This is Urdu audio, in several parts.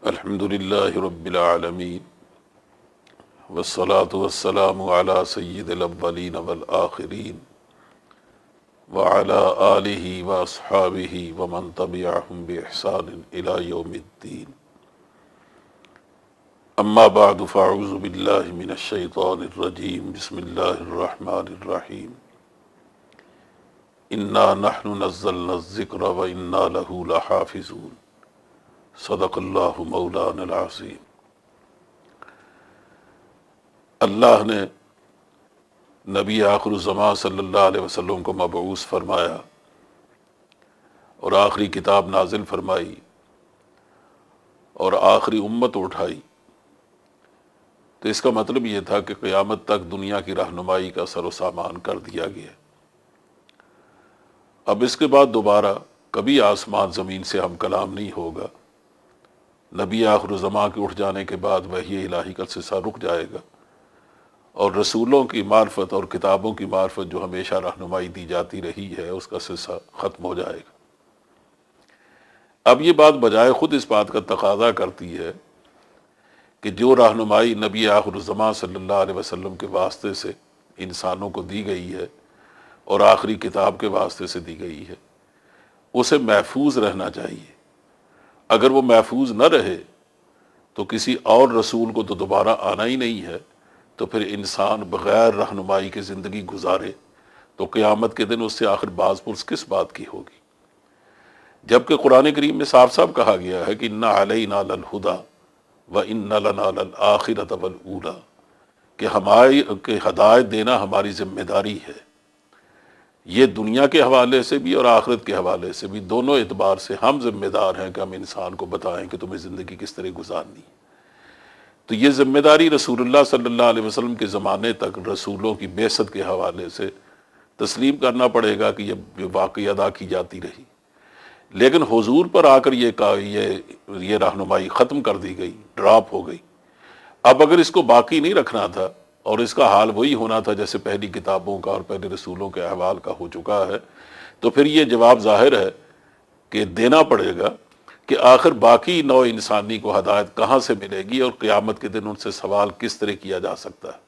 الحمد للہ رب العالمین والصلاة والسلام علی سید الاولین والآخرین وعلی آلہ واصحابہ ومن تبعہم بإحسان الی یوم الدین اما بعد فاعوذ باللہ من الشیطان الرجیم بسم اللہ الرحمن الرحیم انا نحن نزلنا الذکر وانا لہ لحافظون صدق اللہ مولانا العظیم۔ اللہ نے نبی آخر الزمان صلی اللہ علیہ وسلم کو مبعوث فرمایا اور آخری کتاب نازل فرمائی اور آخری امت اٹھائی، تو اس کا مطلب یہ تھا کہ قیامت تک دنیا کی رہنمائی کا سر و سامان کر دیا گیا۔ اب اس کے بعد دوبارہ کبھی آسمان زمین سے ہم کلام نہیں ہوگا۔ نبی آخر الزمان کے اٹھ جانے کے بعد وحی الہی کا سلسلہ رک جائے گا اور رسولوں کی معرفت اور کتابوں کی معرفت جو ہمیشہ رہنمائی دی جاتی رہی ہے اس کا سلسلہ ختم ہو جائے گا۔ اب یہ بات بجائے خود اس بات کا تقاضا کرتی ہے کہ جو رہنمائی نبی آخر الزمان صلی اللہ علیہ وسلم کے واسطے سے انسانوں کو دی گئی ہے اور آخری کتاب کے واسطے سے دی گئی ہے اسے محفوظ رہنا چاہیے۔ اگر وہ محفوظ نہ رہے تو کسی اور رسول کو تو دوبارہ آنا ہی نہیں ہے، تو پھر انسان بغیر رہنمائی کی زندگی گزارے تو قیامت کے دن اس سے آخر باز پرس کس بات کی ہوگی؟ جبکہ قرآن کریم میں صاف صاف کہا گیا ہے کہ اِنَّ عَلَيْنَا لَلْهُدَىٰ وَإِنَّ لَنَا لَلْآخِرَةَ وَالْأُولَىٰ کہ ہماری ہدایت دینا ہماری ذمہ داری ہے، یہ دنیا کے حوالے سے بھی اور آخرت کے حوالے سے بھی، دونوں اعتبار سے ہم ذمہ دار ہیں کہ ہم انسان کو بتائیں کہ تمہیں زندگی کس طرح گزارنی ہے۔ تو یہ ذمہ داری رسول اللہ صلی اللہ علیہ وسلم کے زمانے تک رسولوں کی بعثت کے حوالے سے تسلیم کرنا پڑے گا کہ یہ واقعی ادا کی جاتی رہی، لیکن حضور پر آ کر یہ رہنمائی ختم کر دی گئی، ڈراپ ہو گئی۔ اب اگر اس کو باقی نہیں رکھنا تھا اور اس کا حال وہی ہونا تھا جیسے پہلی کتابوں کا اور پہلے رسولوں کے احوال کا ہو چکا ہے، تو پھر یہ جواب ظاہر ہے کہ دینا پڑے گا کہ آخر باقی نوع انسانی کو ہدایت کہاں سے ملے گی اور قیامت کے دن ان سے سوال کس طرح کیا جا سکتا ہے۔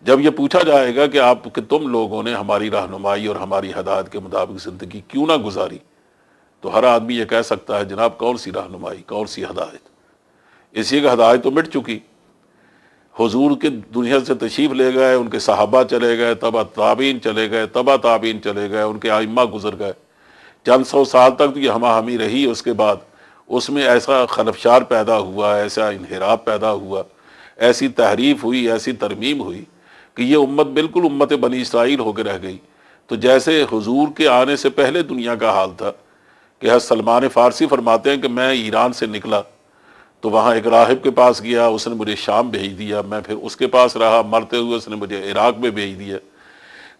جب یہ پوچھا جائے گا کہ تم لوگوں نے ہماری رہنمائی اور ہماری ہدایت کے مطابق زندگی کیوں نہ گزاری، تو ہر آدمی یہ کہہ سکتا ہے جناب کون سی رہنمائی، کون سی ہدایت؟ اس لیے کہ ہدایت تو مٹ چکی۔ حضور کے دنیا سے تشریف لے گئے، ان کے صحابہ چلے گئے، تبع تابعین چلے گئے، تبع تابعین چلے گئے، ان کے ائمہ گزر گئے، چند سو سال تک تو یہ ہمہ ہمی رہی۔ اس کے بعد اس میں ایسا خلفشار پیدا ہوا، ایسا انحراف پیدا ہوا، ایسی تحریف ہوئی، ایسی ترمیم ہوئی کہ یہ امت بالکل امت بنی اسرائیل ہو کے رہ گئی۔ تو جیسے حضور کے آنے سے پہلے دنیا کا حال تھا کہ حضرت سلمان فارسی فرماتے ہیں کہ میں ایران سے نکلا تو وہاں ایک راہب کے پاس گیا، اس نے مجھے شام بھیج دیا، میں پھر اس کے پاس رہا، مرتے ہوئے اس نے مجھے عراق میں بھیج دیا۔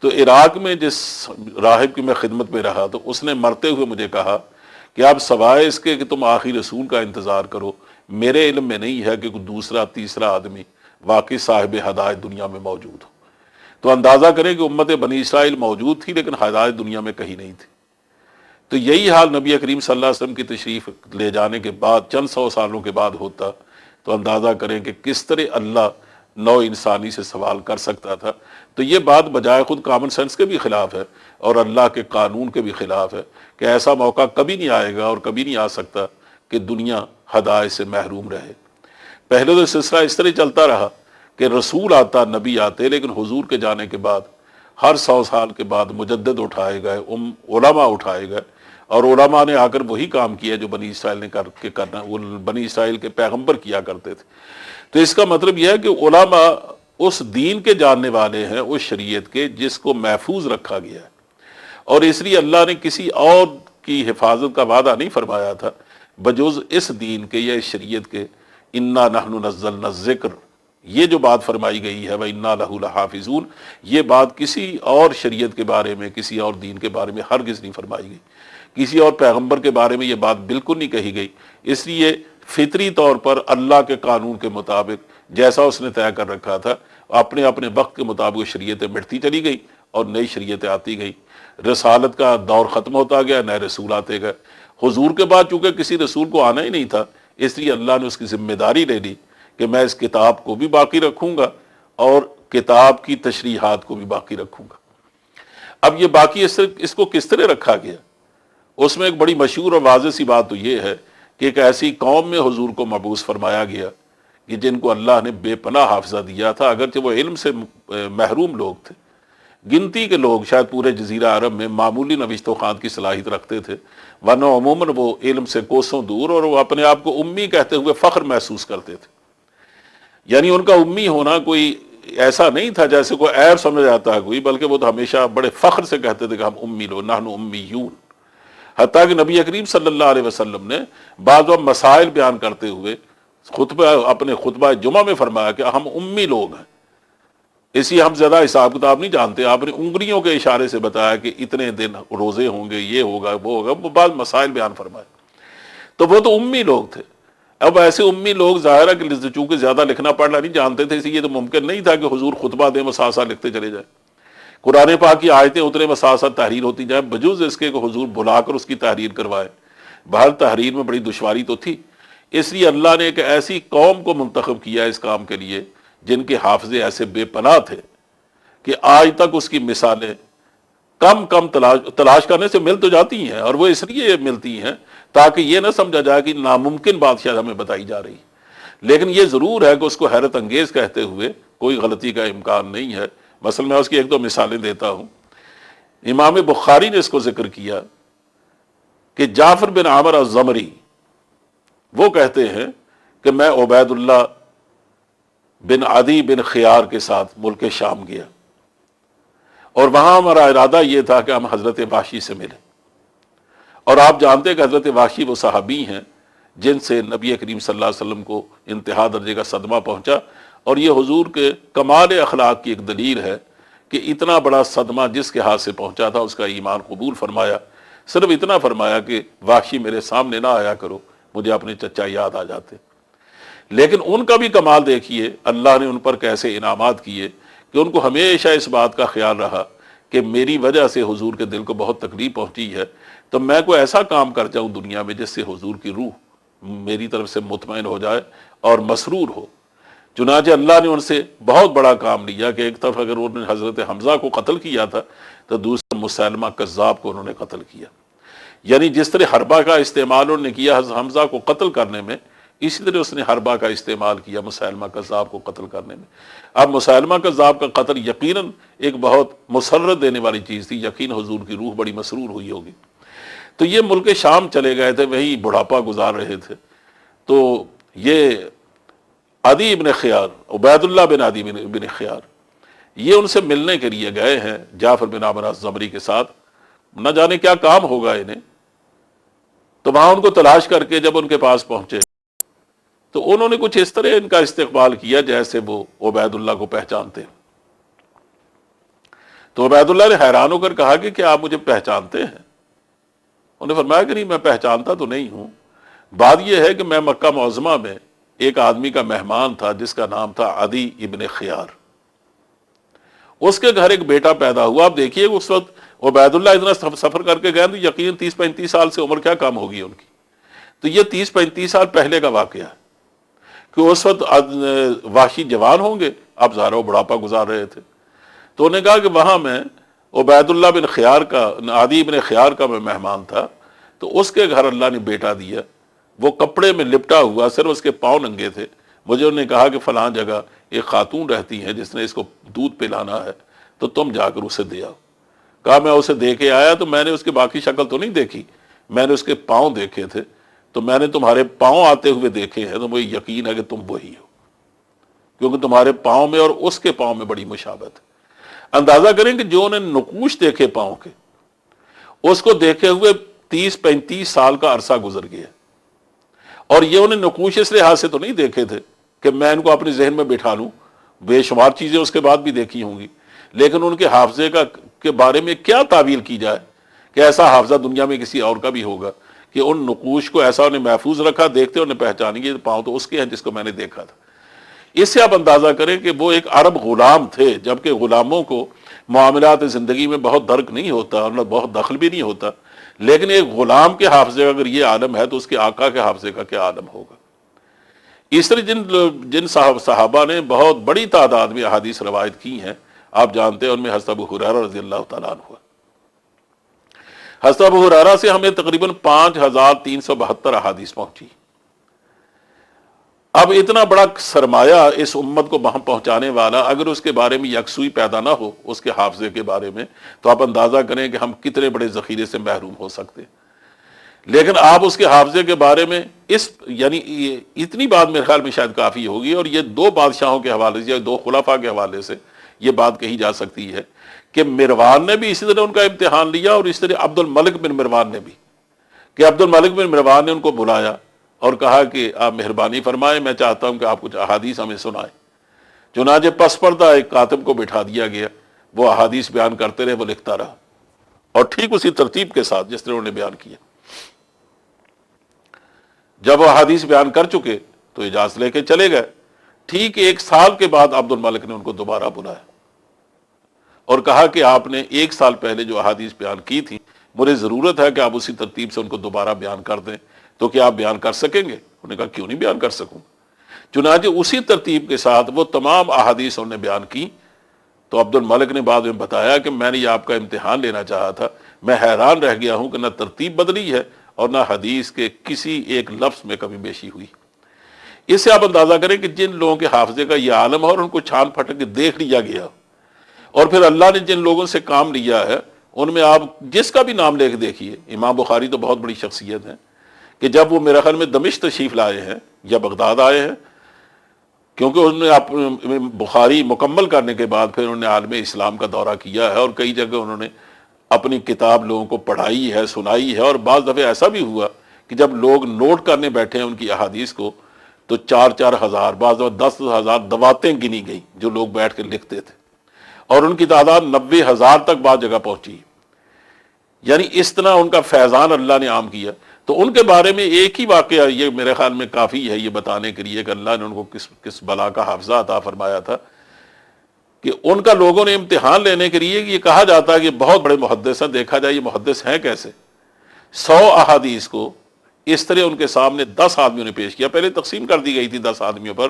تو عراق میں جس راہب کی میں خدمت میں رہا تو اس نے مرتے ہوئے مجھے کہا کہ آپ سوائے اس کے کہ تم آخری رسول کا انتظار کرو، میرے علم میں نہیں ہے کہ کوئی دوسرا تیسرا آدمی واقعی صاحب ہدایت دنیا میں موجود ہو۔ تو اندازہ کریں کہ امت بنی اسرائیل موجود تھی لیکن ہدایت دنیا میں کہیں نہیں تھی۔ تو یہی حال نبی کریم صلی اللہ علیہ وسلم کی تشریف لے جانے کے بعد چند سو سالوں کے بعد ہوتا، تو اندازہ کریں کہ کس طرح اللہ نو انسانی سے سوال کر سکتا تھا۔ تو یہ بات بجائے خود کامن سینس کے بھی خلاف ہے اور اللہ کے قانون کے بھی خلاف ہے کہ ایسا موقع کبھی نہیں آئے گا اور کبھی نہیں آ سکتا کہ دنیا ہدایت سے محروم رہے۔ پہلے تو سلسلہ اس طرح چلتا رہا کہ رسول آتا، نبی آتے، لیکن حضور کے جانے کے بعد ہر 100 سال کے بعد مجدد اٹھائے گئے، علماء اٹھائے گئے، اور علماء نے آ کر وہی کام کیا جو بنی اسرائیل نے کرنا، وہ بنی اسرائیل کے پیغمبر کیا کرتے تھے۔ تو اس کا مطلب یہ ہے کہ علماء اس دین کے جاننے والے ہیں، اس شریعت کے جس کو محفوظ رکھا گیا ہے، اور اس لیے اللہ نے کسی اور کی حفاظت کا وعدہ نہیں فرمایا تھا بجز اس دین کے یا اس شریعت کے۔ انا نحن نزلنا الذکر، یہ جو بات فرمائی گئی ہے وَإِنَّا لَهُ لَحَافِظُونَ، یہ بات کسی اور شریعت کے بارے میں، کسی اور دین کے بارے میں ہرگز نہیں فرمائی گئی، کسی اور پیغمبر کے بارے میں یہ بات بالکل نہیں کہی گئی۔ اس لیے فطری طور پر اللہ کے قانون کے مطابق جیسا اس نے طے کر رکھا تھا، اپنے اپنے وقت کے مطابق شریعتیں مٹتی چلی گئی اور نئی شریعتیں آتی گئی۔ رسالت کا دور ختم ہوتا گیا، نئے رسول آتے گئے۔ حضور کے بعد چونکہ کسی رسول کو آنا ہی نہیں تھا، اس لیے اللہ نے اس کی ذمہ داری لے لی کہ میں اس کتاب کو بھی باقی رکھوں گا اور کتاب کی تشریحات کو بھی باقی رکھوں گا۔ اب یہ باقی اس کو کس طرح رکھا گیا؟ اس میں ایک بڑی مشہور اور واضح سی بات تو یہ ہے کہ ایک ایسی قوم میں حضور کو مبعوث فرمایا گیا کہ جن کو اللہ نے بے پناہ حافظہ دیا تھا، اگرچہ وہ علم سے محروم لوگ تھے، گنتی کے لوگ شاید پورے جزیرہ عرب میں معمولی نوشت و خواند کی صلاحیت رکھتے تھے، ورنہ عموماً وہ علم سے کوسوں دور، اور وہ اپنے آپ کو امی کہتے ہوئے فخر محسوس کرتے تھے۔ یعنی ان کا امی ہونا کوئی ایسا نہیں تھا جیسے کوئی عیب سمجھ آتا ہے کوئی، بلکہ وہ تو ہمیشہ بڑے فخر سے کہتے تھے کہ ہم امی لوگ، نحن امیون۔ حتیٰ کہ نبی کریم صلی اللہ علیہ وسلم نے بعض وقت مسائل بیان کرتے ہوئے اپنے خطبہ جمعہ میں فرمایا کہ ہم امی لوگ ہیں، اسی ہم زیادہ حساب کتاب نہیں جانتے، آپ نے انگلیوں کے اشارے سے بتایا کہ اتنے دن روزے ہوں گے، یہ ہوگا وہ ہوگا، وہ بعض مسائل بیان فرمائے۔ تو وہ تو امی لوگ تھے۔ اب ایسے امی لوگ ظاہر ہے کہ چونکہ زیادہ لکھنا پڑھنا نہیں جانتے تھے، اسی لیے تو ممکن نہیں تھا کہ حضور خطبہ دیں وہ ساتھ ساتھ لکھتے چلے جائیں، قرآن پاک کی آیتیں اترے وہ ساتھ ساتھ تحریر ہوتی جائیں، بجوز اس کے کہ حضور بلا کر اس کی تحریر کروائے۔ بہر تحریر میں بڑی دشواری تو تھی، اس لیے اللہ نے ایک ایسی قوم کو منتخب کیا اس کام کے لیے جن کے حافظے ایسے بے پناہ تھے کہ آج تک اس کی مثالیں کم تلاش کرنے سے مل تو جاتی ہیں، اور وہ اس لیے ملتی ہیں تاکہ یہ نہ سمجھا جائے کہ ناممکن بات شاید ہمیں بتائی جا رہی، لیکن یہ ضرور ہے کہ اس کو حیرت انگیز کہتے ہوئے کوئی غلطی کا امکان نہیں ہے۔ مثلا میں اس کی ایک دو مثالیں دیتا ہوں۔ امام بخاری نے اس کو ذکر کیا کہ جعفر بن عامر الزمری وہ کہتے ہیں کہ میں عبید اللہ بن عدی بن خیار کے ساتھ ملک شام گیا، اور وہاں ہمارا ارادہ یہ تھا کہ ہم حضرت وحشی سے ملیں، اور آپ جانتے ہیں کہ حضرت وحشی وہ صحابی ہیں جن سے نبی کریم صلی اللہ علیہ وسلم کو انتہا درجے کا صدمہ پہنچا، اور یہ حضور کے کمال اخلاق کی ایک دلیل ہے کہ اتنا بڑا صدمہ جس کے ہاتھ سے پہنچا تھا اس کا ایمان قبول فرمایا، صرف اتنا فرمایا کہ وحشی میرے سامنے نہ آیا کرو، مجھے اپنے چچا یاد آ جاتے۔ لیکن ان کا بھی کمال دیکھیے، اللہ نے ان پر کیسے انعامات کیے کہ ان کو ہمیشہ اس بات کا خیال رہا کہ میری وجہ سے حضور کے دل کو بہت تکلیف پہنچی ہے، تو میں کوئی ایسا کام کر جاؤں دنیا میں جس سے حضور کی روح میری طرف سے مطمئن ہو جائے اور مسرور ہو۔ چنانچہ اللہ نے ان سے بہت بڑا کام لیا کہ ایک طرف اگر انہوں نے حضرت حمزہ کو قتل کیا تھا تو دوسرا مسیلمہ کذاب کو انہوں نے قتل کیا۔ یعنی جس طرح حربہ کا استعمال انہوں نے کیا حضرت حمزہ کو قتل کرنے میں، اسی طرح اس نے حربہ کا استعمال کیا مسیلمہ کذاب کو قتل کرنے میں۔ اب مسیلمہ کذاب کا قتل یقیناً ایک بہت مسرت دینے والی چیز تھی، یقین حضور کی روح بڑی مسرور ہوئی ہوگی۔ تو یہ ملک شام چلے گئے تھے، وہیں بڑھاپا گزار رہے تھے، تو یہ عدی بن خیار، عبید اللہ بن عدی بن خیار، یہ ان سے ملنے کے لیے گئے ہیں جعفر بن عامر الزمری کے ساتھ، نہ جانے کیا کام ہوگا انہیں۔ تو وہاں ان کو تلاش کر کے جب ان کے پاس پہنچے تو انہوں نے کچھ اس طرح ان کا استقبال کیا جیسے وہ عبید اللہ کو پہچانتے۔ تو عبید اللہ نے حیران ہو کر کہا کہ کیا آپ مجھے پہچانتے ہیں؟ انہوں نے فرمایا کہ نہیں، میں پہچانتا تو نہیں ہوں، بات یہ ہے کہ میں مکہ معظمہ میں ایک آدمی کا مہمان تھا جس کا نام تھا عدی ابن خیار، اس کے گھر ایک بیٹا پیدا ہوا۔ آپ دیکھیے اس وقت عبید اللہ اتنا سفر کر کے گئے تو یقین 30-35 سال سے عمر کیا کم ہوگی ان کی، تو یہ 30-35 سال پہلے کا واقعہ ہے کہ اس وقت وحشی جوان ہوں گے، اب ظاہر وہ بڑھاپا گزار رہے تھے۔ تو انہوں نے کہا کہ وہاں میں عبید اللہ بن خیار کا، عدی بن خیار کا میں مہمان تھا، تو اس کے گھر اللہ نے بیٹا دیا، وہ کپڑے میں لپٹا ہوا، صرف اس کے پاؤں ننگے تھے۔ مجھے انہوں نے کہا کہ فلاں جگہ ایک خاتون رہتی ہے جس نے اس کو دودھ پلانا ہے، تو تم جا کر اسے دے آؤ۔ کہا میں اسے دے کے آیا تو میں نے اس کی باقی شکل تو نہیں دیکھی، میں نے اس کے پاؤں دیکھے تھے، تو میں نے تمہارے پاؤں آتے ہوئے دیکھے ہیں، تو مجھے یقین ہے کہ تم وہی ہو، کیونکہ تمہارے پاؤں میں اور اس کے پاؤں میں بڑی مشابہت ہے۔ اندازہ کریں کہ جو انہیں نقوش دیکھے پاؤں کے، اس کو دیکھے ہوئے 30-35 سال کا عرصہ گزر گیا، اور یہ انہیں نقوش اس لحاظ سے تو نہیں دیکھے تھے کہ میں ان کو اپنے ذہن میں بٹھا لوں، بے شمار چیزیں اس کے بعد بھی دیکھی ہوں گی، لیکن ان کے حافظے کے بارے میں کیا تعویل کی جائے کہ ایسا حافظہ دنیا میں کسی اور کا بھی ہوگا کہ ان نقوش کو ایسا انہیں محفوظ رکھا، دیکھتے انہیں پہچانیں گے پاؤں تو اس کے ہیں جس کو میں نے دیکھا تھا۔ اس سے آپ اندازہ کریں کہ وہ ایک عرب غلام تھے، جبکہ غلاموں کو معاملات زندگی میں بہت درک نہیں ہوتا اور بہت دخل بھی نہیں ہوتا، لیکن ایک غلام کے حافظے کا اگر یہ عالم ہے تو اس کے آقا کے حافظے کا کیا عالم ہوگا۔ اس طرح جن صحابہ نے بہت بڑی تعداد میں احادیث روایت کی ہیں، آپ جانتے ہیں ان میں حضرت ابو ہریرہ رضی اللہ تعالیٰ عنہ۔ حضرت ابو ہریرہ سے ہمیں تقریباً 5372 احادیث پہنچی۔ اب اتنا بڑا سرمایہ اس امت کو وہاں پہنچانے والا اگر اس کے بارے میں یکسوئی پیدا نہ ہو اس کے حافظے کے بارے میں، تو آپ اندازہ کریں کہ ہم کتنے بڑے ذخیرے سے محروم ہو سکتے ہیں۔ لیکن آپ اس کے حافظے کے بارے میں یعنی اتنی بات میرے خیال میں شاید کافی ہوگی، اور یہ دو بادشاہوں کے حوالے سے یا دو خلفاء کے حوالے سے یہ بات کہی جا سکتی ہے کہ مروان نے بھی اسی طرح ان کا امتحان لیا، اور اس طرح عبد الملک بن مروان نے بھی، کہ عبد الملک بن مروان نے ان کو بلایا اور کہا کہ آپ مہربانی فرمائیں، میں چاہتا ہوں کہ آپ کچھ احادیث ہمیں سنائیں۔ چنانچہ پس پردہ ایک کاتب کو بٹھا دیا گیا، وہ احادیث بیان کرتے رہے، وہ لکھتا رہا، اور ٹھیک اسی ترتیب کے ساتھ جس طرح انہوں نے بیان کیا۔ جب وہ احادیث بیان کر چکے تو اجازت لے کے چلے گئے۔ ٹھیک 1 سال کے بعد عبد الملک نے ان کو دوبارہ بلایا اور کہا کہ آپ نے 1 سال پہلے جو احادیث بیان کی تھی، مجھے ضرورت ہے کہ آپ اسی ترتیب سے ان کو دوبارہ بیان کر دیں، تو کیا آپ بیان کر سکیں گے؟ انہوں نے کہا کیوں نہیں بیان کر سکوں۔ چنانچہ اسی ترتیب کے ساتھ وہ تمام احادیث انہوں نے بیان کی۔ تو عبد الملک نے بعد میں بتایا کہ میں نے یہ آپ کا امتحان لینا چاہا تھا، میں حیران رہ گیا ہوں کہ نہ ترتیب بدلی ہے اور نہ حدیث کے کسی ایک لفظ میں کمی بیشی ہوئی۔ اس سے آپ اندازہ کریں کہ جن لوگوں کے حافظے کا یہ عالم ہے اور ان کو چھان پھٹک کے دیکھ لیا گیا، اور پھر اللہ نے جن لوگوں سے کام لیا ہے ان میں آپ جس کا بھی نام لے کے دیکھیے۔ امام بخاری تو بہت بڑی شخصیت ہے کہ جب وہ میرے خیال میں دمشق تشریف لائے ہیں یا بغداد آئے ہیں، کیونکہ انہوں نے بخاری مکمل کرنے کے بعد پھر انہوں نے عالم اسلام کا دورہ کیا ہے، اور کئی جگہ انہوں نے اپنی کتاب لوگوں کو پڑھائی ہے، سنائی ہے، اور بعض دفعہ ایسا بھی ہوا کہ جب لوگ نوٹ کرنے بیٹھے ہیں ان کی احادیث کو تو 4-4 ہزار، بعض دفعہ 10,000 دواتیں گنی گئیں جو لوگ بیٹھ کے لکھتے تھے، اور ان کی تعداد 90,000 تک بعض جگہ پہنچی۔ یعنی اس طرح ان کا فیضان اللہ نے عام کیا۔ تو ان کے بارے میں ایک ہی واقعہ یہ میرے خیال میں کافی ہے یہ بتانے کے لیے کہ اللہ نے ان کو کس بلا کا حافظہ عطا فرمایا تھا، کہ ان کا لوگوں نے امتحان لینے کے لیے یہ کہا جاتا ہے کہ بہت بڑے محدث ہیں، دیکھا جائے یہ محدث ہیں کیسے۔ 100 احادیث کو اس طرح ان کے سامنے 10 آدمیوں نے پیش کیا۔ پہلے تقسیم کر دی گئی تھی 10 آدمیوں پر،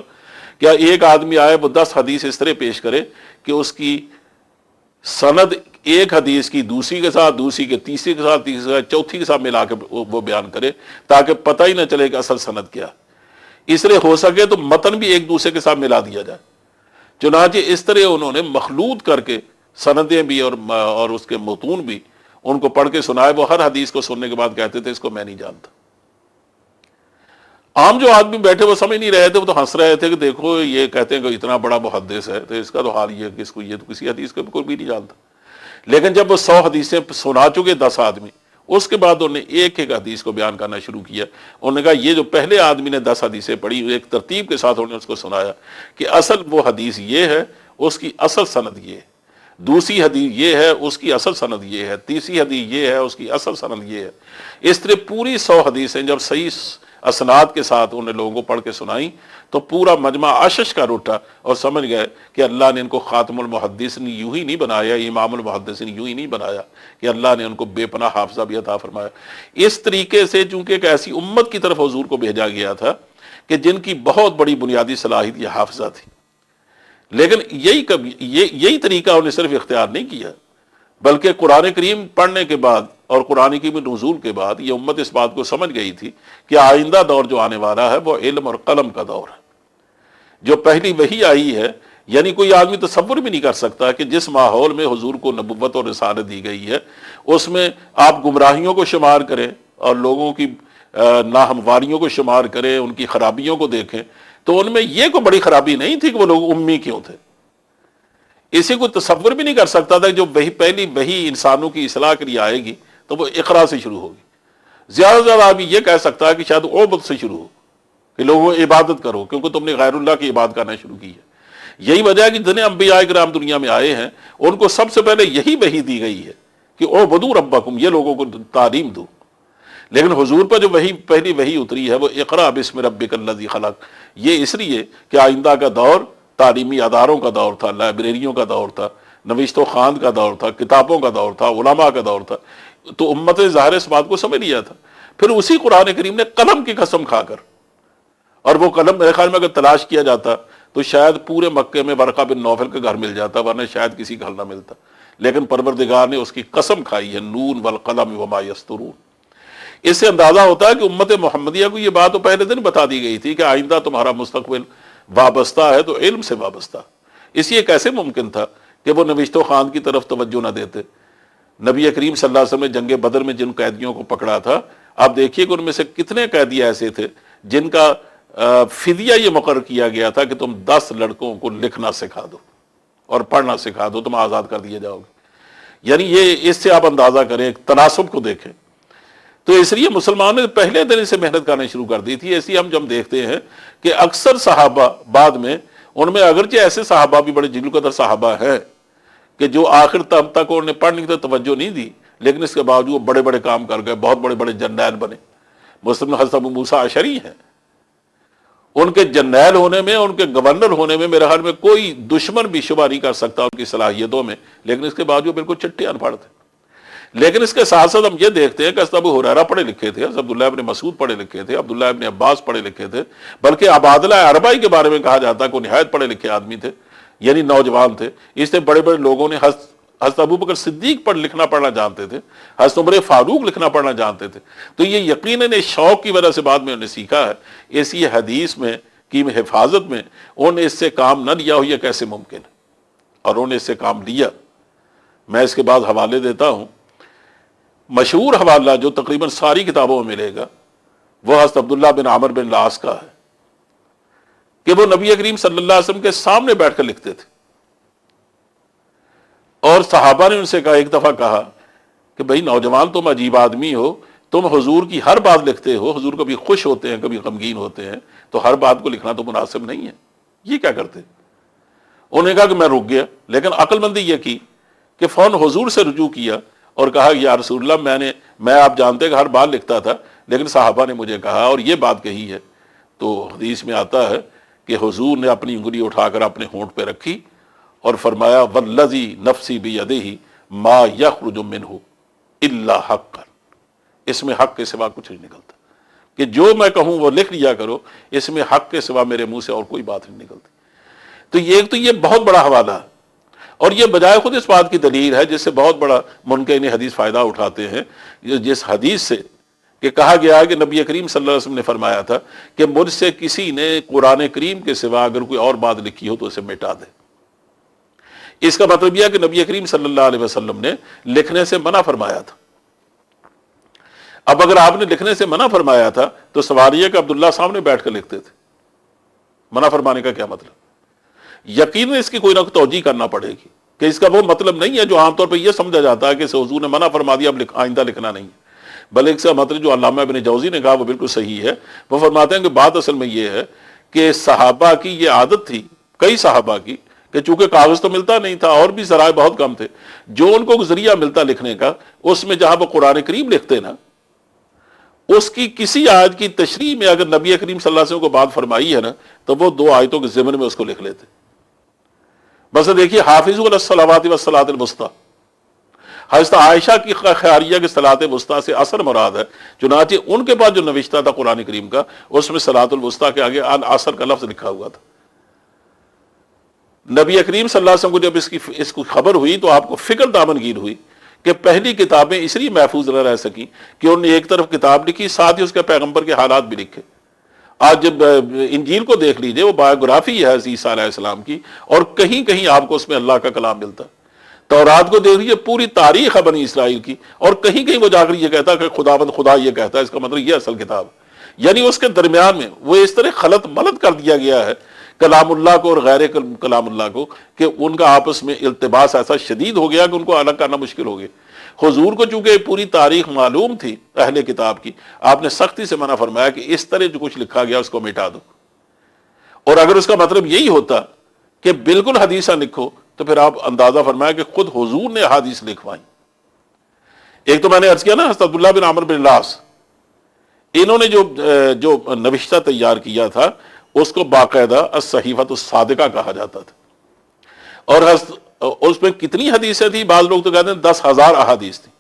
کیا ایک آدمی آئے وہ 10 حدیث اس طرح پیش کرے کہ اس کی سند ایک حدیث کی دوسری کے ساتھ، دوسری کے تیسری کے ساتھ، تیسری کے ساتھ، چوتھی کے ساتھ ملا کے وہ بیان کرے تاکہ پتہ ہی نہ چلے کہ اصل سند کیا۔ اس لیے ہو سکے تو متن بھی ایک دوسرے کے ساتھ ملا دیا جائے۔ چنانچہ اس طرح انہوں نے مخلوط کر کے سندیں بھی اور اس کے متون بھی ان کو پڑھ کے سنائے۔ وہ ہر حدیث کو سننے کے بعد کہتے تھے اس کو میں نہیں جانتا۔ عام جو آدمی بیٹھے وہ سمجھ نہیں رہے تھے، وہ تو ہنس رہے تھے کہ دیکھو یہ کہتے ہیں کہ اتنا بڑا محدث ہے تو اس کا تو حال یہ ہے کہ اس کو یہ تو کسی حدیث کو کوئی بھی نہیں جانتا۔ لیکن جب وہ 100 حدیثیں سنا چکے 10 آدمی، اس کے بعد انہوں نے ایک ایک حدیث کو بیان کرنا شروع کیا۔ انہوں نے کہا یہ جو پہلے آدمی نے 10 حدیثیں پڑھی ایک ترتیب کے ساتھ انہوں نے اس کو سنایا کہ اصل وہ حدیث یہ ہے، اس کی اصل سند یہ ہے، دوسری حدیث یہ ہے، اس کی اصل سند یہ ہے، تیسری حدیث یہ ہے، اس کی اصل سند یہ ہے۔ اس طرح پوری 100 حدیثیں جب صحیح اسناد کے ساتھ انہوں نے لوگوں کو پڑھ کے سنائی تو پورا مجمع آشش کا روٹا اور سمجھ گئے کہ اللہ نے ان کو خاتم المحدثین یوں ہی نہیں بنایا، امام المحدثین یوں ہی نہیں بنایا، کہ اللہ نے ان کو بے پناہ حافظہ بھی عطا فرمایا۔ اس طریقے سے چونکہ ایک ایسی امت کی طرف حضور کو بھیجا گیا تھا کہ جن کی بہت بڑی بنیادی صلاحیت یہ حافظہ تھی، لیکن یہی طریقہ انہوں نے صرف اختیار نہیں کیا، بلکہ قرآن کریم پڑھنے کے بعد اور قرآن کی نزول کے بعد یہ امت اس بات کو سمجھ گئی تھی کہ آئندہ دور جو آنے والا ہے وہ علم اور قلم کا دور ہے۔ جو پہلی وحی آئی ہے، یعنی کوئی آدمی تصور بھی نہیں کر سکتا کہ جس ماحول میں حضور کو نبوت اور رسالت دی گئی ہے اس میں آپ گمراہیوں کو شمار کریں اور لوگوں کی ناہمواریوں کو شمار کریں، ان کی خرابیوں کو دیکھیں، تو ان میں یہ کوئی بڑی خرابی نہیں تھی کہ وہ لوگ امی کیوں تھے۔ اسی کو تصور بھی نہیں کر سکتا تھا کہ جو پہلی وحی انسانوں کی اصلاح کے لیے آئے گی تو وہ اقرا سے شروع ہوگی۔ زیادہ سے زیادہ آدمی یہ کہہ سکتا ہے کہ شاید عبادت سے شروع ہو، کہ لوگوں عبادت کرو کیونکہ تم نے غیر اللہ کی عبادت کرنا شروع کی ہے۔ یہی وجہ ہے کہ جتنے انبیاء کرام دنیا میں آئے ہیں ان کو سب سے پہلے یہی وحی دی گئی ہے کہ اعبدوا ربکم، یہ لوگوں کو تعلیم دو۔ لیکن حضور پر جو پہلی وحی اتری ہے وہ اقرا بسم ربک الذی خلق، یہ اس لیے کہ آئندہ کا دور تعلیمی اداروں کا دور تھا، لائبریریوں کا دور تھا، نوشت و خواند کا دور تھا، کتابوں کا دور تھا، علماء کا دور تھا۔ تو امت ظاہر اس بات کو سمجھ لیا تھا۔ پھر اسی قرآن کریم نے قلم کی قسم کھا کر اور وہ قلم میرے خیال میں اگر تلاش کیا جاتا تو شاید پورے مکے میں ورقہ بن نوفل کے گھر مل جاتا، ورنہ شاید کسی گھر نہ ملتا، لیکن پروردگار نے اس کی قسم کھائی ہے، نون والقلم وما یسطرون۔ اس سے اندازہ ہوتا ہے کہ امت محمدیہ کو یہ بات تو پہلے دن بتا دی گئی تھی کہ آئندہ تمہارا مستقبل وابستہ ہے تو علم سے وابستہ۔ اس لیے کیسے ممکن تھا کہ وہ نوشت و خوان کی طرف توجہ نہ دیتے؟ نبی کریم صلی اللہ علیہ وسلم نے جنگ بدر میں جن قیدیوں کو پکڑا تھا، آپ دیکھیے کہ ان میں سے کتنے قیدی ایسے تھے جن کا فدیہ یہ مقرر کیا گیا تھا کہ تم 10 لڑکوں کو لکھنا سکھا دو اور پڑھنا سکھا دو، تم آزاد کر دیے جاؤ گے۔ یعنی یہ اس سے آپ اندازہ کریں، ایک تناسب کو دیکھیں۔ تو اس لیے مسلمانوں نے پہلے دن سے محنت کرنا شروع کر دی تھی۔ ایسی ہم جب دیکھتے ہیں کہ اکثر صحابہ بعد میں، ان میں اگرچہ ایسے صحابہ بھی بڑے جلیل قدر صحابہ ہیں کہ جو آخر تک انہوں نے پڑھنے کی توجہ نہیں دی، لیکن اس کے باوجود وہ بڑے بڑے کام کر گئے، بہت بڑے بڑے جرنیل بنے۔ مثلاً حضرت ابو موسیٰ اشعری ہیں، ان کے جرنیل ہونے میں، ان کے گورنر ہونے میں میرے خیال میں کوئی دشمن بھی شبہ نہیں کر سکتا ان کی صلاحیتوں میں، لیکن اس کے باوجود بالکل چٹے ان پڑھ تھے۔ لیکن اس کے ساتھ ساتھ ہم یہ دیکھتے ہیں کہ حضرت ابو ہریرہ پڑھے لکھے تھے، حضرت عبداللہ ابن مسعود پڑھے لکھے تھے، عبداللہ ابن عباس پڑھے لکھے تھے، بلکہ عبادلہ اربعی کے بارے میں کہا جاتا ہے کہ وہ نہایت پڑھے لکھے آدمی تھے، یعنی نوجوان تھے۔ اس سے بڑے بڑے لوگوں نے حضرت ابوبکر صدیق لکھنا پڑھنا جانتے تھے، حضرت عمر فاروق لکھنا پڑھنا جانتے تھے۔ تو یہ یقیناً شوق کی وجہ سے بعد میں انہوں نے سیکھا ہے۔ اسی حدیث میں کی حفاظت میں انہوں نے اس سے کام نہ لیا ہو، یہ کیسے ممکن ہے؟ اور انہوں نے اس سے کام لیا۔ میں اس کے بعد حوالے دیتا ہوں۔ مشہور حوالہ جو تقریباً ساری کتابوں میں ملے گا وہ حضرت عبداللہ بن عمر بن العاص کا ہے کہ وہ نبی کریم صلی اللہ علیہ وسلم کے سامنے بیٹھ کر لکھتے تھے، اور صحابہ نے ان سے کہا، ایک دفعہ کہا کہ بھئی نوجوان تم عجیب آدمی ہو، تم حضور کی ہر بات لکھتے ہو، حضور کبھی خوش ہوتے ہیں کبھی غمگین ہوتے ہیں، تو ہر بات کو لکھنا تو مناسب نہیں ہے، یہ کیا کرتے؟ انہوں نے کہا کہ میں رک گیا، لیکن عقل مندی یہ کی کہ فوراً حضور سے رجوع کیا اور کہا یا رسول اللہ، میں آپ جانتے کہ ہر بات لکھتا تھا، لیکن صحابہ نے مجھے کہا اور یہ بات کہی ہے۔ تو حدیث میں آتا ہے کہ حضور نے اپنی انگلی اٹھا کر اپنے ہونٹ پہ رکھی اور فرمایا والذی نفسی بیدہ ما یخرج منہ الا حقا، اس میں حق کے سوا کچھ نہیں نکلتا، کہ جو میں کہوں وہ لکھ لیا کرو، اس میں حق کے سوا میرے منہ سے اور کوئی بات نہیں نکلتی۔ تو یہ بہت بڑا حوالہ ہے، اور یہ بجائے خود اس بات کی دلیل ہے جس سے بہت بڑا منکرین حدیث فائدہ اٹھاتے ہیں، جس حدیث سے کہ کہا گیا ہے کہ نبی کریم صلی اللہ علیہ وسلم نے فرمایا تھا کہ مجھ سے کسی نے قرآن کریم کے سوا اگر کوئی اور بات لکھی ہو تو اسے مٹا دے۔ اس کا مطلب یہ ہے کہ نبی کریم صلی اللہ علیہ وسلم نے لکھنے سے منع فرمایا تھا۔ اب اگر آپ نے لکھنے سے منع فرمایا تھا تو سوال یہ کہ عبداللہ سامنے بیٹھ کر لکھتے تھے، منع فرمانے کا کیا مطلب؟ یقیناً اس کی کوئی نہ کوئی توجیہ کرنا پڑے گی کہ اس کا وہ مطلب نہیں ہے جو عام طور پہ یہ سمجھا جاتا ہے کہ اسے حضور نے منع فرما دیا اب آئندہ لکھنا نہیں، بلکہ اس کا مطلب جو علامہ ابن جوزی نے کہا وہ بالکل صحیح ہے۔ وہ فرماتے ہیں کہ بات اصل میں یہ ہے کہ صحابہ کی یہ عادت تھی، کئی صحابہ کی، کہ چونکہ کاغذ تو ملتا نہیں تھا اور بھی ذرائع بہت کم تھے، جو ان کو ذریعہ ملتا لکھنے کا، اس میں جہاں وہ قرآن کریم لکھتے نا، اس کی کسی آیت کی تشریح میں اگر نبی کریم صلی اللہ علیہ وسلم کو بات فرمائی ہے نا تو وہ 2 آیتوں کے ضمن میں اس کو لکھ لیتے۔ بس دیکھیے حافظوا علی الصلوات والصلاۃ الوسطی، حضرت عائشہ کی خیاریہ کے صلاۃ وسطیٰ سے اثر مراد ہے، چنانچہ ان کے پاس جو نوشتہ تھا قرآن کریم کا اس میں صلاۃ الوسطیٰ کے آگے العصر کا لفظ لکھا ہوا تھا۔ نبی کریم صلی اللہ علیہ وسلم کو جب اس کی خبر ہوئی تو آپ کو فکر دامنگیر ہوئی کہ پہلی کتابیں اس لیے محفوظ نہ رہ سکیں کہ انہوں نے ایک طرف کتاب لکھی، ساتھ ہی اس کے پیغمبر کے حالات بھی لکھے۔ آج جب انجیل کو دیکھ لیجئے، وہ بایوگرافی ہے عیسیٰ علیہ السلام کی، اور کہیں کہیں آپ کو اس میں اللہ کا کلام ملتا ہے۔ تورات کو دیکھ لیجئے، پوری تاریخ ہے بنی اسرائیل کی، اور کہیں کہیں وہ جا کر یہ کہتا ہے کہ خداوند خدا یہ کہتا ہے، اس کا مطلب یہ اصل کتاب، یعنی اس کے درمیان میں وہ اس طرح خلط ملط کر دیا گیا ہے کلام اللہ کو اور غیر کلام اللہ کو کہ ان کا آپس میں التباس ایسا شدید ہو گیا کہ ان کو الگ کرنا مشکل ہو گیا۔ حضور کو چونکہ پوری تاریخ معلوم تھی اہل کتاب کی، آپ نے سختی سے منع فرمایا کہ اس طرح جو کچھ لکھا گیا اس کو مٹا دو۔ اور اگر اس کا مطلب یہی ہوتا کہ بالکل حدیثہ لکھو تو پھر آپ اندازہ فرمایا کہ خود حضور نے حدیث لکھوائیں۔ ایک تو میں نے عرض کیا نا حضرت عبداللہ بن عمر بن العاص، انہوں نے جو نوشتہ تیار کیا تھا اس کو باقاعدہ الصحیفۃ الصادقہ کہا جاتا تھا، اور اس میں کتنی حدیثیں تھیں؟ بعض لوگ تو کہتے ہیں 10,000 احادیث تھیں،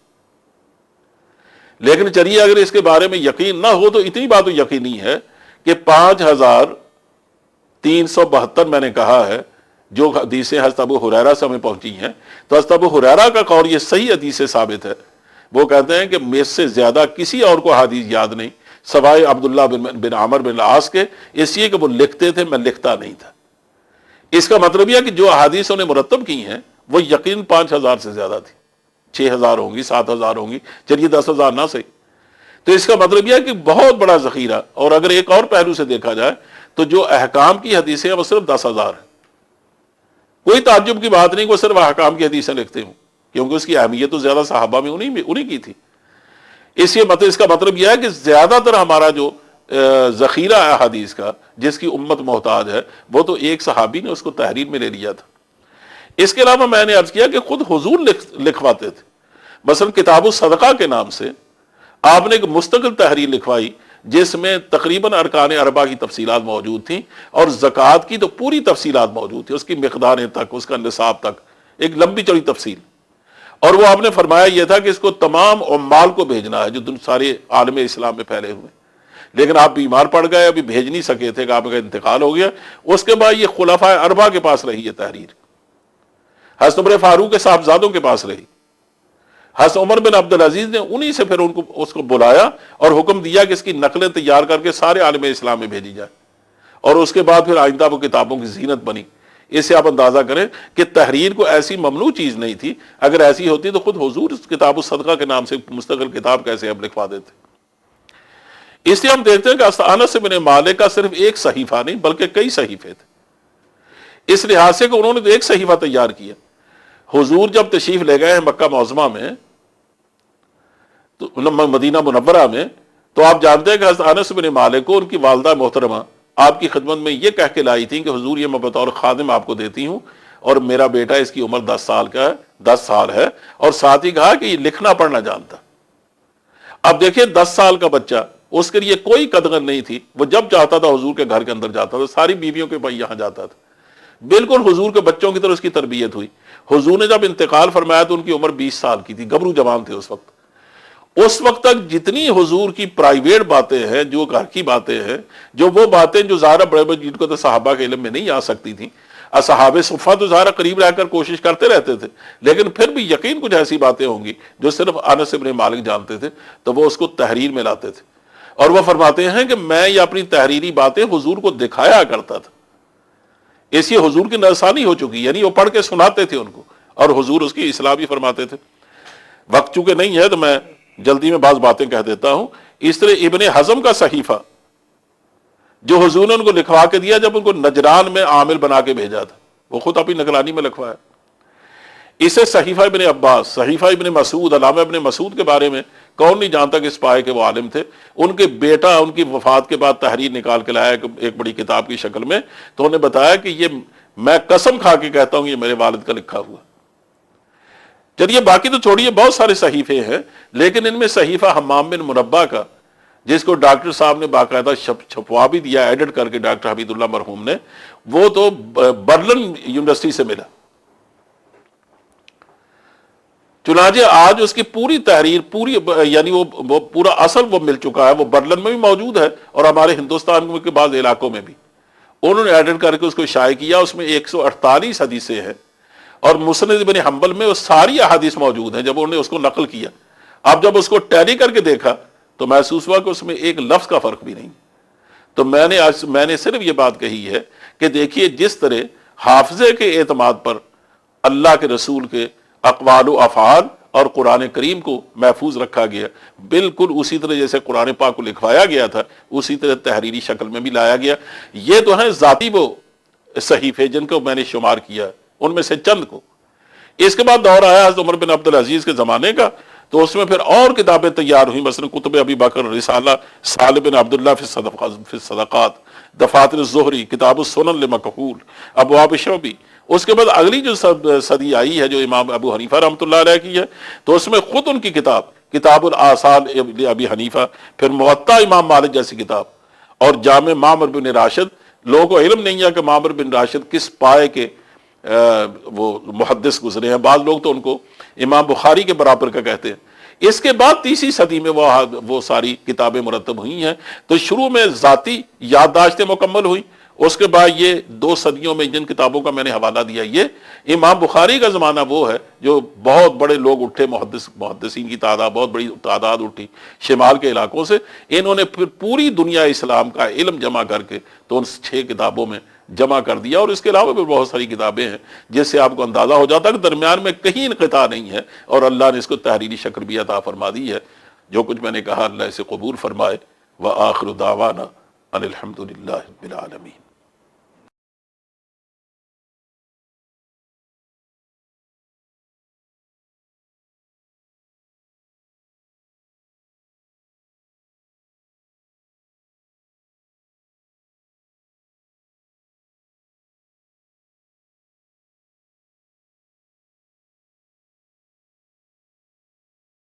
لیکن چلیے اگر اس کے بارے میں یقین نہ ہو تو اتنی بات تو یقینی ہے کہ 5372 میں نے کہا ہے جو حدیثیں حضرت ابو ہریرہ سے ہمیں پہنچی ہیں، تو حضرت ابو ہریرہ کا قول یہ صحیح حدیث سے ثابت ہے. وہ کہتے ہیں کہ مجھ سے زیادہ کسی اور کو حدیث یاد نہیں سوائے عبداللہ بن عمر بن العاص کے، اس لیے کہ وہ لکھتے تھے، میں لکھتا نہیں تھا. اس کا مطلب یہ کہ جو احادیث انہوں نے مرتب کی ہیں وہ یقین 5000 سے زیادہ تھی. 6000 ہوں گی، 7000 ہوں گی، چلیے 10,000 نہ صحیح. تو اس کا مطلب یہ ہے کہ بہت بڑا ذخیرہ. اور اگر ایک اور پہلو سے دیکھا جائے تو جو احکام کی حدیثیں ہیں وہ صرف 10,000 ہیں. کوئی تعجب کی بات نہیں کہ وہ صرف احکام کی حدیثیں لکھتے ہوں، کیونکہ اس کی اہمیت تو زیادہ صحابہ میں انہی کی تھی. اس کا مطلب یہ ہے کہ زیادہ تر ہمارا جو ذخیرہ ہے حدیث کا، جس کی امت محتاج ہے، وہ تو ایک صحابی نے اس کو تحریر میں لے لیا تھا. اس کے علاوہ میں نے عرض کیا کہ خود حضور لکھواتے تھے. مثلا کتاب الصدقہ کے نام سے آپ نے ایک مستقل تحریر لکھوائی جس میں تقریباً ارکان اربع کی تفصیلات موجود تھیں، اور زکوٰۃ کی تو پوری تفصیلات موجود تھی، اس کی مقداریں تک، اس کا نصاب تک، ایک لمبی چوڑی تفصیل. اور وہ آپ نے فرمایا یہ تھا کہ اس کو تمام عمال کو بھیجنا ہے جو سارے عالم اسلام میں پھیلے ہوئے. لیکن آپ بیمار پڑ گئے، ابھی بھیج نہیں سکے تھے کہ آپ کا انتقال ہو گیا. اس کے بعد یہ خلفائے اربعہ کے پاس رہی یہ تحریر، حضرت عمر فاروق کے صاحبزادوں کے پاس رہی. حضرت عمر بن عبدالعزیز نے انہی سے پھر اس کو بلایا اور حکم دیا کہ اس کی نقلیں تیار کر کے سارے عالم اسلام میں بھیجی جائے. اور اس کے بعد پھر آئندہ وہ کتابوں کی زینت بنی. اس سے آپ اندازہ کریں کہ تحریر کو ایسی ممنوع چیز نہیں تھی. اگر ایسی ہوتی تو خود حضور اس کتاب الصدقہ کے نام سے مستقل کتاب کیسے اب لکھوا دیتے. اس لیے ہم دیکھتے ہیں کہ انس بن مالک کا صرف ایک صحیفہ نہیں بلکہ کئی صحیفے تھے. اس لحاظ سے کہ انہوں نے تو ایک صحیفہ تیار کیا. حضور جب تشریف لے گئے ہیں مکہ معظمہ میں، تو مدینہ منورہ میں، تو آپ جانتے ہیں کہ حضرت انس بن مالک کو ان کی والدہ محترمہ آپ کی خدمت میں یہ کہہ کے لائی تھی کہ حضور یہ میں بطور خادم آپ کو دیتی ہوں، اور میرا بیٹا اس کی عمر 10 سال ہے، اور ساتھ ہی کہا کہ یہ لکھنا پڑھنا جانتا. اب دیکھیں 10 سال کا بچہ، اس کے لیے کوئی قدر نہیں تھی. وہ جب چاہتا تھا حضور کے گھر کے اندر جاتا تھا، ساری بیویوں کے بھائی یہاں جاتا تھا. بالکل حضور کے بچوں کی طرح اس کی تربیت ہوئی. حضور نے جب انتقال فرمایا تو ان کی عمر 20 سال کی تھی، گبرو جوان تھے اس وقت. اس وقت تک جتنی حضور کی پرائیویٹ باتیں ہیں، جو گھر کی باتیں ہیں، جو وہ باتیں جو ظاہر بڑے بڑے جن کو تو صحابہ کے علم میں نہیں آ سکتی تھیں، اصحاب صفہ تو ظاہر قریب رہ کر کوشش کرتے رہتے تھے، لیکن پھر بھی یقین کچھ ایسی باتیں ہوں گی جو صرف انس بن مالک جانتے تھے، تو وہ اس کو تحریر میں لاتے تھے. اور وہ فرماتے ہیں کہ میں یہ اپنی تحریری باتیں حضور کو دکھایا کرتا تھا. اس لیے حضور کی نرسانی ہو چکی، یعنی وہ پڑھ کے سناتے تھے ان کو، اور حضور اس کی اصلاح بھی فرماتے تھے. وقت چونکہ نہیں ہے تو میں جلدی میں بعض باتیں کہہ دیتا ہوں. اس طرح ابن حزم کا صحیفہ جو حضور نے ان کو لکھوا کے دیا جب ان کو نجران میں عامل بنا کے بھیجا تھا، وہ خود اپنی نگرانی میں لکھوایا. اسے صحیفہ ابن عباس، صحیفہ ابن مسعود، علامہ ابن مسعود کے بارے میں کون نہیں جانتا کہ اس پائے کے وہ عالم تھے. ان کے بیٹا ان کی وفات کے بعد تحریر نکال کے لایا ایک بڑی کتاب کی شکل میں، تو انہوں نے بتایا کہ یہ میں قسم کھا کے کہتا ہوں یہ میرے والد کا لکھا ہوا. چلیے باقی تو چھوڑیے، بہت سارے صحیفے ہیں، لیکن ان میں صحیفہ حمام بن منبہ کا، جس کو ڈاکٹر صاحب نے باقاعدہ چھپوا بھی دیا ایڈٹ کر کے، ڈاکٹر حمید اللہ مرحوم نے، وہ تو برلن یونیورسٹی سے ملا. چنانچہ آج اس کی پوری تحریر یعنی وہ پورا اصل وہ مل چکا ہے، وہ برلن میں بھی موجود ہے اور ہمارے ہندوستان کے بعض علاقوں میں بھی. انہوں نے ایڈٹ کر کے اس کو شائع کیا. اس میں 148 حدیثیں ہیں، اور مسند ابن حنبل میں وہ ساری احادیث موجود ہیں جب انہوں نے اس کو نقل کیا. اب جب اس کو ٹیلی کر کے دیکھا تو محسوس ہوا کہ اس میں ایک لفظ کا فرق بھی نہیں. تو میں نے صرف یہ بات کہی ہے کہ دیکھیے جس طرح حافظے کے اعتماد پر اللہ کے رسول کے اقوال و افعال اور قرآن کریم کو محفوظ رکھا گیا، بالکل اسی طرح جیسے قرآن پاک کو لکھوایا گیا تھا اسی طرح تحریری شکل میں بھی لایا گیا. یہ تو ہیں ذاتی وہ صحیفے جن کو میں نے شمار کیا، ان میں سے چند کو. اس کے بعد دور آیا حضرت عمر بن عبدالعزیز کے زمانے کا، تو اس میں پھر اور کتابیں تیار ہوئیں، مثلا کتب ابی بکر، رسالہ سالم بن عبداللہ فی الصدقات، دفاتر الزہری، کتاب السنن لمکحول، ابواب شعبی. اس کے بعد اگلی جو صدی آئی ہے جو امام ابو حنیفہ رحمۃ اللہ علیہ کی ہے، تو اس میں خود ان کی کتاب الآثار ابی حنیفہ، پھر موطا امام مالک جیسی کتاب، اور جامع معمر بن راشد. لوگوں کو علم نہیں ہے کہ معمر بن راشد کس پائے کے وہ محدث گزرے ہیں. بعض لوگ تو ان کو امام بخاری کے برابر کا کہتے ہیں. اس کے بعد تیسری صدی میں وہ ساری کتابیں مرتب ہوئی ہیں. تو شروع میں ذاتی یادداشتیں مکمل ہوئی، اس کے بعد یہ 2 صدیوں میں جن کتابوں کا میں نے حوالہ دیا، یہ امام بخاری کا زمانہ وہ ہے جو بہت بڑے لوگ اٹھے، محدثین کی تعداد، بہت بڑی تعداد اٹھی شمال کے علاقوں سے. انہوں نے پھر پوری دنیا اسلام کا علم جمع کر کے تو ان 6 کتابوں میں جمع کر دیا. اور اس کے علاوہ بھی بہت ساری کتابیں ہیں جس سے آپ کو اندازہ ہو جاتا ہے کہ درمیان میں کہیں انقطاع نہیں ہے، اور اللہ نے اس کو تحریری شکل بھی عطا فرما دی ہے. جو کچھ میں نے کہا اللہ اسے قبول فرمائے. وآخر دعوانا ان الحمد للہ رب العالمین.